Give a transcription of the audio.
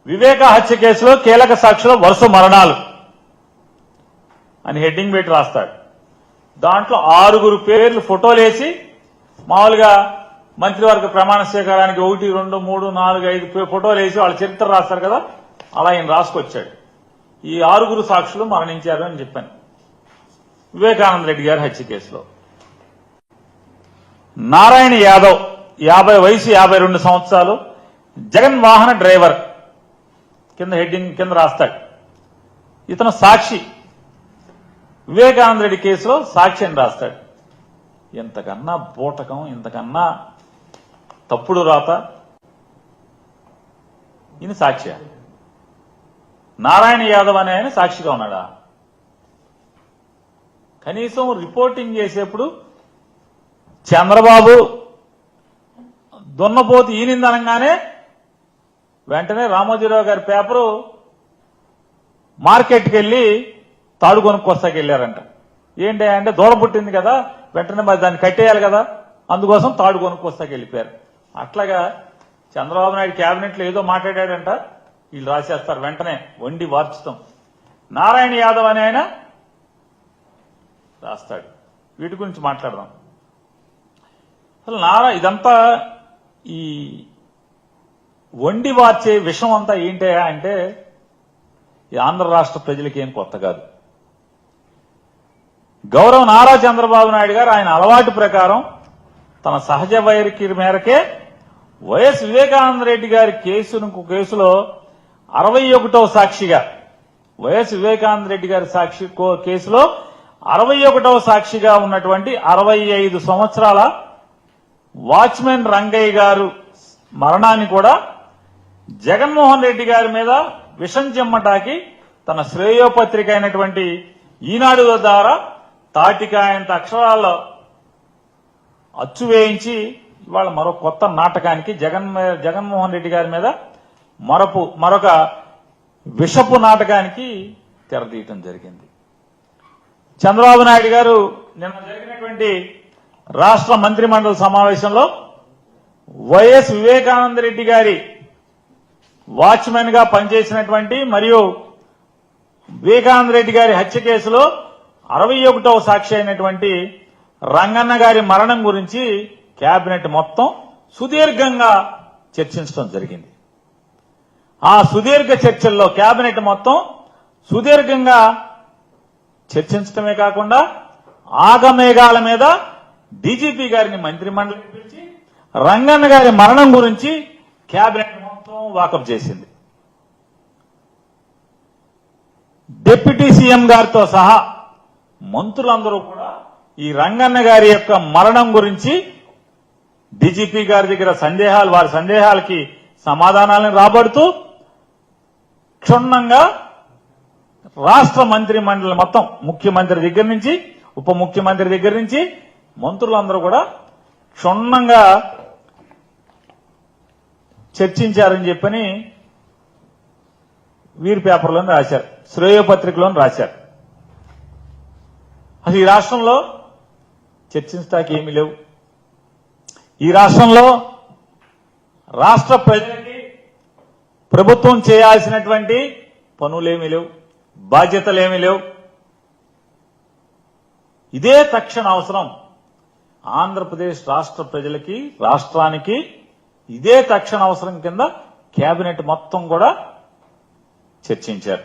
వివేక హత్య కేసులో కీలక సాక్షుల వరుస మరణాలు అని హెడ్డింగ్ పెట్టి రాస్తాడు. దాంట్లో 6 పేర్లు ఫోటోలేసి మామూలుగా మంత్రివర్గ ప్రమాణ స్వీకారానికి 1, 2, 3, 4, 5 ఫోటోలు వేసి వాళ్ళ చరిత్ర రాస్తారు కదా, అలా ఆయన రాసుకొచ్చాడు. ఈ 6 సాక్షులు మరణించారు అని చెప్పాను వివేకానంద రెడ్డి గారి హత్య కేసులో. నారాయణ యాదవ్ 50 వయసు 52 సంవత్సరాలు, జగన్ వాహన డ్రైవర్ కింద హెడ్డింగ్ కింద రాస్తాడు. ఇతను సాక్షి, వివేకానంద రెడ్డి కేసులో సాక్షి అని రాస్తాడు. ఇంతకన్నా బూటకం, ఇంతకన్నా తప్పుడు రాత. ఈయన సాక్షి. నారాయణ యాదవ్ అనే ఆయన సాక్షిగా ఉన్నాడా? కనీసం రిపోర్టింగ్ చేసేప్పుడు చంద్రబాబు దున్నపోతు ఈనిందనగానే వెంటనే రామోజీరావు గారి పేపరు మార్కెట్కి వెళ్లి తాడు కొనుక్కొస్తాకి వెళ్ళారంట. ఏంటి అంటే దూడ పుట్టింది కదా, వెంటనే మరి దాన్ని కట్టేయాలి కదా, అందుకోసం తాడు కొనుక్కొస్తాకి వెళ్ళిపోయారు. అట్లాగా చంద్రబాబు నాయుడు కేబినెట్ లో ఏదో మాట్లాడాడంట, వీళ్ళు రాసేస్తారు వెంటనే వండి వార్చుతాం. నారాయణ యాదవ్ అనే ఆయన రాస్తాడు. వీటి గురించి మాట్లాడదాం. అసలు ఇదంతా ఈ వండి వార్చే విషయం అంతా ఏంటయా అంటే ఈ ఆంధ్ర రాష్ట్ర ప్రజలకి ఏం కొత్త కాదు. గౌరవ నారా చంద్రబాబు నాయుడు గారు ఆయన అలవాటు ప్రకారం తన సహజ వైఖరి మేరకే వైఎస్ వివేకానంద రెడ్డి గారి కేసులో 61వ సాక్షిగా, వైఎస్ వివేకానంద రెడ్డి గారి కేసులో 61వ సాక్షిగా ఉన్నటువంటి 65 సంవత్సరాల వాచ్మెన్ రంగయ్య గారు మరణాన్ని కూడా జగన్మోహన్ రెడ్డి గారి మీద విషం చెమ్మటాకి తన శ్రేయోపత్రిక అయినటువంటి ఈనాడు ద్వారా తాటికాయంత అక్షరాల్లో అచ్చు వేయించి ఇవాళ మరో కొత్త నాటకానికి జగన్మోహన్ రెడ్డి గారి మీద మరొక విషపు నాటకానికి తెరతీయటం జరిగింది. చంద్రబాబు నాయుడు గారు నిన్న జరిగినటువంటి రాష్ట్ర మంత్రిమండలి సమావేశంలో వైఎస్ వివేకానంద రెడ్డి గారి వాచ్మెన్ గా పనిచేసినటువంటి మరియు వివేకానంద రెడ్డి గారి హత్య కేసులో 61వ సాక్షి అయినటువంటి రంగన్న గారి మరణం గురించి కేబినెట్ మొత్తం సుదీర్ఘంగా చర్చించడం జరిగింది. ఆ సుదీర్ఘ చర్చల్లో కేబినెట్ మొత్తం సుదీర్ఘంగా చర్చించడమే కాకుండా ఆగమేఘాల మీద డీజీపీ గారిని మంత్రిమండలికి పిలిచి రంగన్న గారి మరణం గురించి కేబినెట్ మొత్తం వాకప్ చేసింది. డిప్యూటీ సీఎం గారితో సహా మంత్రులందరూ కూడా ఈ రంగన్న గారి యొక్క మరణం గురించి డీజీపీ గారి దగ్గర వారి సందేహాలకి సమాధానాలను రాబడుతూ క్షుణ్ణంగా రాష్ట్ర మంత్రి మండలి మొత్తం ముఖ్యమంత్రి దగ్గర నుంచి ఉప ముఖ్యమంత్రి దగ్గర నుంచి మంత్రులందరూ కూడా క్షుణ్ణంగా చర్చించారని చెప్పని వీరి పేపర్లోనే రాశారు, శ్రేయోపత్రికలోని రాశారు. అసలు ఈ రాష్ట్రంలో చర్చించడానికి ఏమీ లేవు. ఈ రాష్ట్రంలో రాష్ట్ర ప్రజలకి ప్రభుత్వం చేయాల్సినటువంటి పనులేమీ లేవు, బాధ్యతలేమీ లేవు. ఇదే తక్షణ అవసరం ఆంధ్రప్రదేశ్ రాష్ట్ర ప్రజలకి, రాష్ట్రానికి ఇదే తక్షణ అవసరం కింద కేబినెట్ మొత్తం కూడా చర్చించారు.